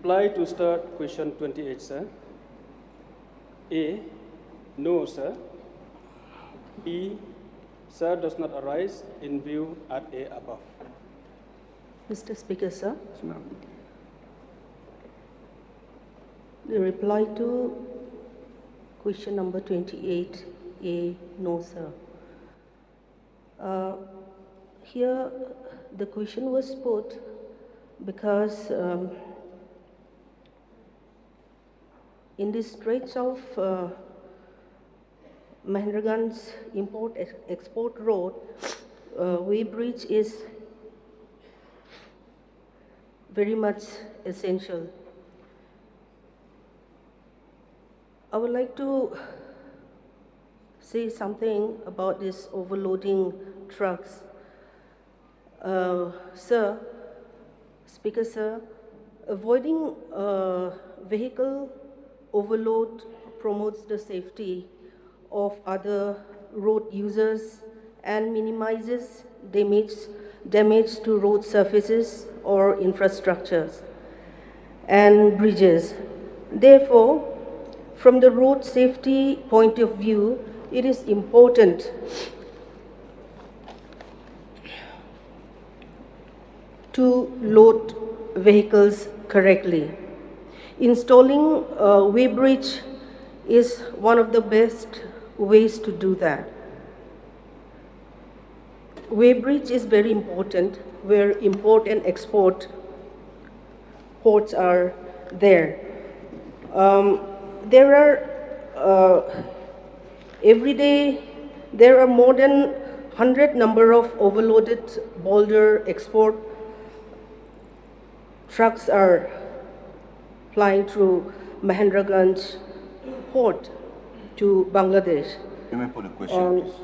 Reply to start question 28, sir. A, no, sir. B, sir, does not arise in view at A above. Mr. Speaker, sir, Yes, ma'am. the reply to question number 28A, no, sir. Here, the question was put because in the stretch of Mahendraganj import-export road, Way Bridge is very much essential. I would like to say something about this overloading trucks. Sir, Speaker, sir, avoiding vehicle overload promotes the safety of other road users and minimizes damage to road surfaces or infrastructures and bridges. Therefore, from the road safety point of view, it is important to load vehicles correctly. Installing a weighbridge is one of the best ways to do that. Weighbridge is very important where import and export ports are there. Every day there are more than 100 number of overloaded boulder export trucks are flying through Mahendraganj port to Bangladesh. You may put a question, please.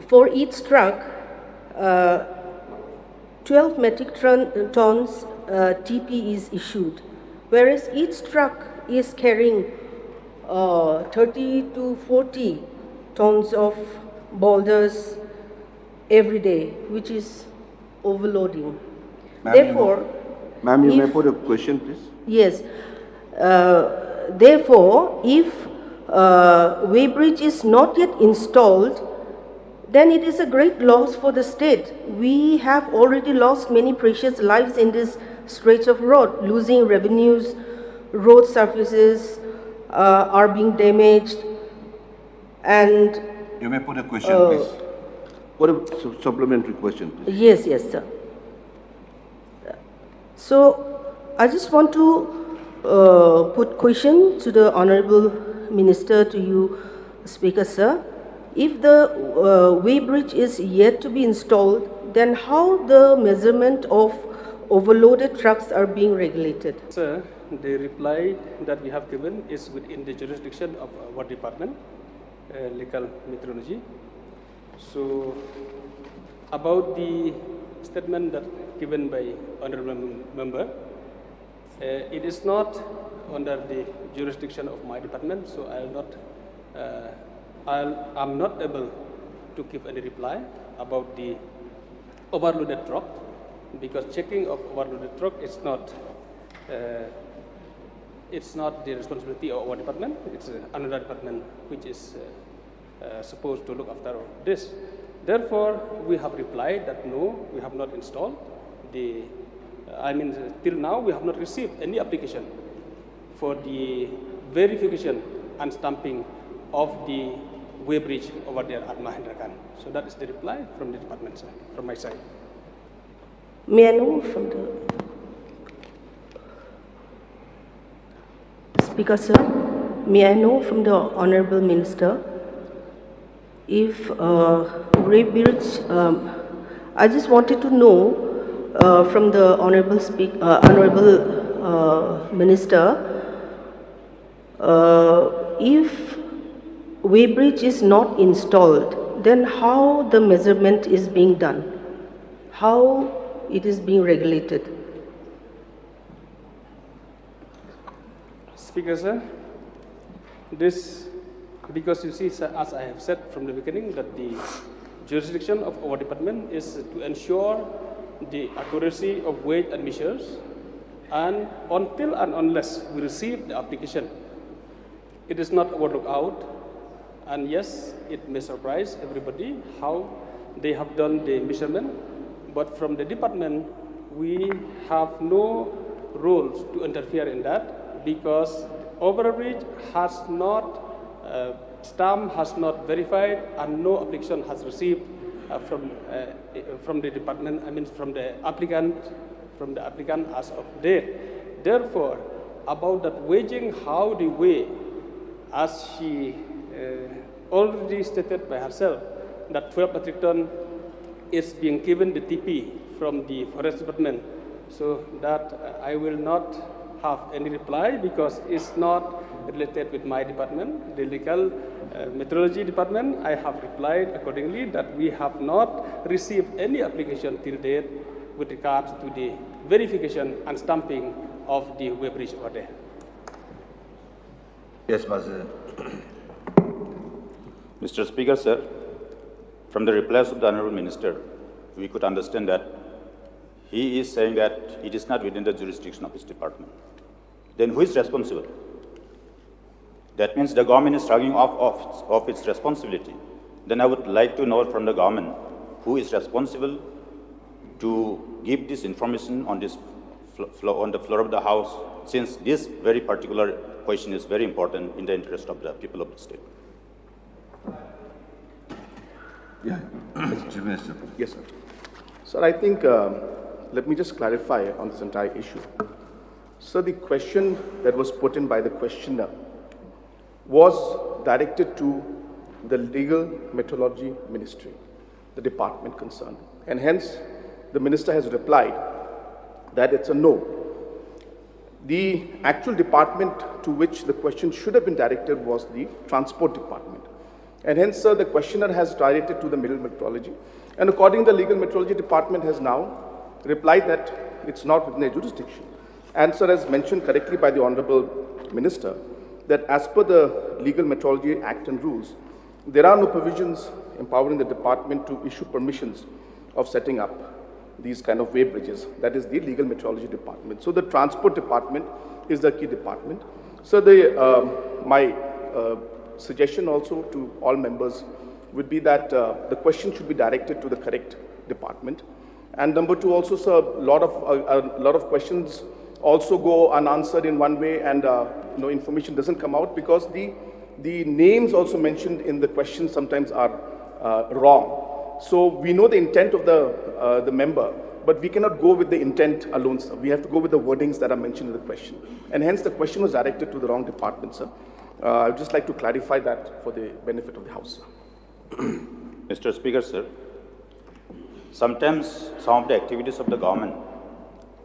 For each truck, 12 metric tons TP is issued, whereas each truck is carrying 30 to 40 tons of boulders every day, which is overloading. Therefore, Ma'am, you may if- put a question, please. Yes. Therefore, if weighbridge is not yet installed, then it is a great loss for the state. We have already lost many precious lives in this stretch of road, losing revenues, road surfaces are being damaged, and You may put a question, please. Put a supplementary question, please. yes, sir. So, I just want to put question to the Honorable Minister, to you, Speaker, sir. If the weighbridge is yet to be installed, then how the measurement of overloaded trucks are being regulated? Sir, the reply that we have given is within the jurisdiction of our department, legal metrology. So, about the statement that given by honorable member, it is not under the jurisdiction of my department, so I'm not able to give any reply about the overloaded truck, because checking of overloaded truck is not it's not the responsibility of our department. It's another department which is supposed to look after this. Therefore, we have replied that no, we have not installed the. Till now we have not received any application for the verification and stamping of the weighbridge over there at Mahendraganj. So that is the reply from the department, sir, from my side. May I know from the Speaker, sir, may I know from the Honorable Minister if weighbridge, I just wanted to know from the Honorable Minister, if weighbridge is not installed, then how the measurement is being done? How it is being regulated? Speaker, sir, this, because you see, sir, as I have said from the beginning, that the jurisdiction of our department is to ensure the accuracy of weight and measures And until and unless we receive the application, it is not our lookout. And yes, it may surprise everybody how they have done the measurement, but from the department, we have no rules to interfere in that because overbridge has not, stamp has not verified and no application has received from the department, I mean from the applicant as of date. Therefore, about that waging how the way, as she already stated by herself, that 12 metric ton is being given the TP from the forest department. So that I will not have any reply because it's not related with my department, the legal metrology department. I have replied accordingly that we have not received any application till date with regards to the verification and stamping of the weighbridge order. Yes, Master. Mr. Speaker, sir, from the replies of the Honorable Minister, we could understand that he is saying that it is not within the jurisdiction of his department. Then who is responsible? That means the government is shrugging off its responsibility. Then I would like to know from the government who is responsible to give this information on this on the floor of the House, since this very particular question is very important in the interest of the people of the state. Yeah, Mr. Minister. Yes, sir. Sir, I think, let me just clarify on this entire issue. So the question that was put in by the questioner was directed to the Legal Metrology Ministry, the department concerned. And hence, the minister has replied that it's a no. The actual department to which the question should have been directed was the Transport Department. And hence, sir, the questioner has directed to the Legal Metrology. And according to the Legal Metrology Department has now replied that it's not within their jurisdiction. And sir, as mentioned correctly by the Honorable Minister, that as per the Legal Metrology Act and rules, there are no provisions empowering the department to issue permissions of setting up these kind of weighbridges. That is the Legal Metrology Department. So the Transport Department is the key department. So my suggestion also to all members would be that the question should be directed to the correct department. And number two, also, sir, a lot of questions also go unanswered in one way, and no information doesn't come out because the names also mentioned in the question sometimes are wrong. So we know the intent of the member, but we cannot go with the intent alone, sir. We have to go with the wordings that are mentioned in the question. And hence the question was directed to the wrong department, sir. I would just like to clarify that for the benefit of the House, sir. Mr. Speaker, sir, sometimes some of the activities of the government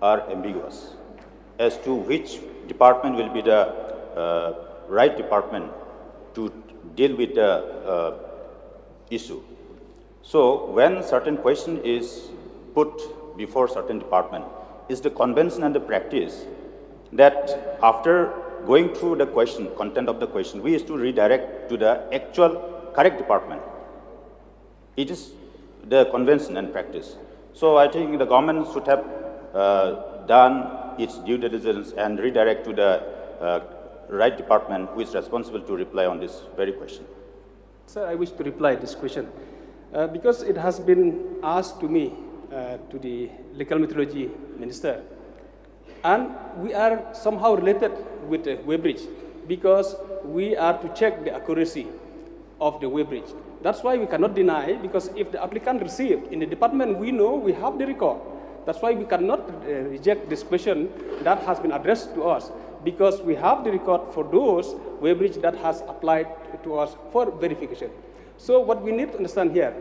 are ambiguous as to which department will be the right department to deal with the issue. So when certain question is put before certain department, is the convention and the practice that after going through the question, content of the question, we is to redirect to the actual correct department. It is the convention and practice. So I think the government should have done its due diligence and redirect to the right department who is responsible to reply on this very question. Sir, I wish to reply this question. Because it has been asked to me, to the Legal Metrology Minister, and we are somehow related with the weighbridge because we are to check the accuracy of the weighbridge. That's why we cannot deny, because if the applicant received in the department, we know we have the record. That's why we cannot reject this question that has been addressed to us, because we have the record for those weighbridge that has applied to us for verification. So what we need to understand here,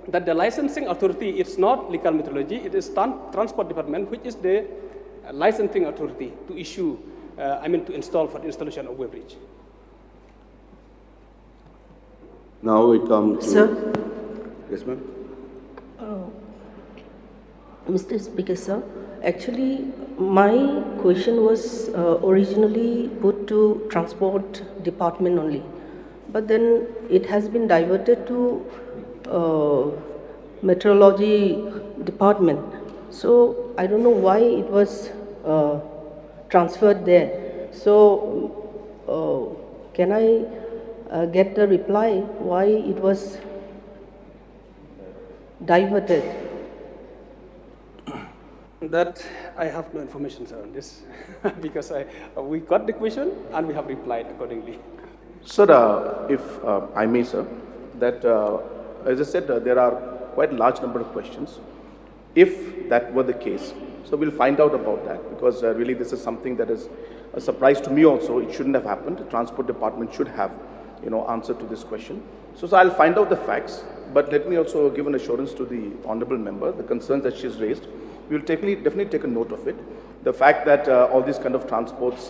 that the licensing authority, it's not Legal Metrology, it is Transport Department, which is the licensing authority to issue, to install for the installation of weighbridge. Now we come to... Sir? Yes, ma'am. Mr. Speaker, sir, actually, my question was originally put to Transport Department only, but then it has been diverted to Meteorology Department. So I don't know why it was transferred there. So, can I get the reply why it was diverted? That I have no information, sir, on this, because we got the question and we have replied accordingly. Sir, if I may, sir, that as I said, there are quite a large number of questions. If that were the case, so we'll find out about that, because really this is something that is a surprise to me also. It shouldn't have happened. The Transport Department should have, answer to this question. So I'll find out the facts, but let me also give an assurance to the honorable member, the concerns that she's raised. We will definitely take a note of it. The fact that all these kind of transports,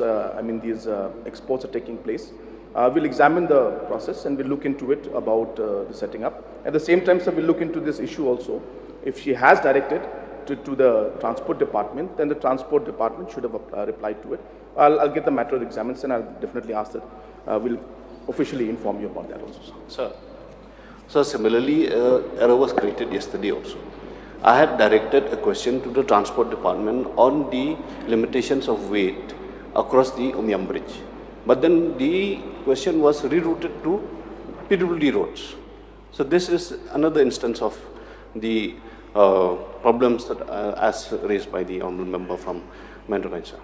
these exports are taking place. We'll examine the process and we'll look into it about the setting up. At the same time, sir, we'll look into this issue also. If she has directed to the Transport Department, then the Transport Department should have replied to it. I'll get the matter examined and I'll definitely ask that. We'll officially inform you about that also, sir. So similarly, error was created yesterday also. I had directed a question to the Transport Department on the limitations of weight across the Umiam Bridge. But then the question was rerouted to PWD roads. So this is another instance of the problems that as raised by the honourable member from Mandalay, sir.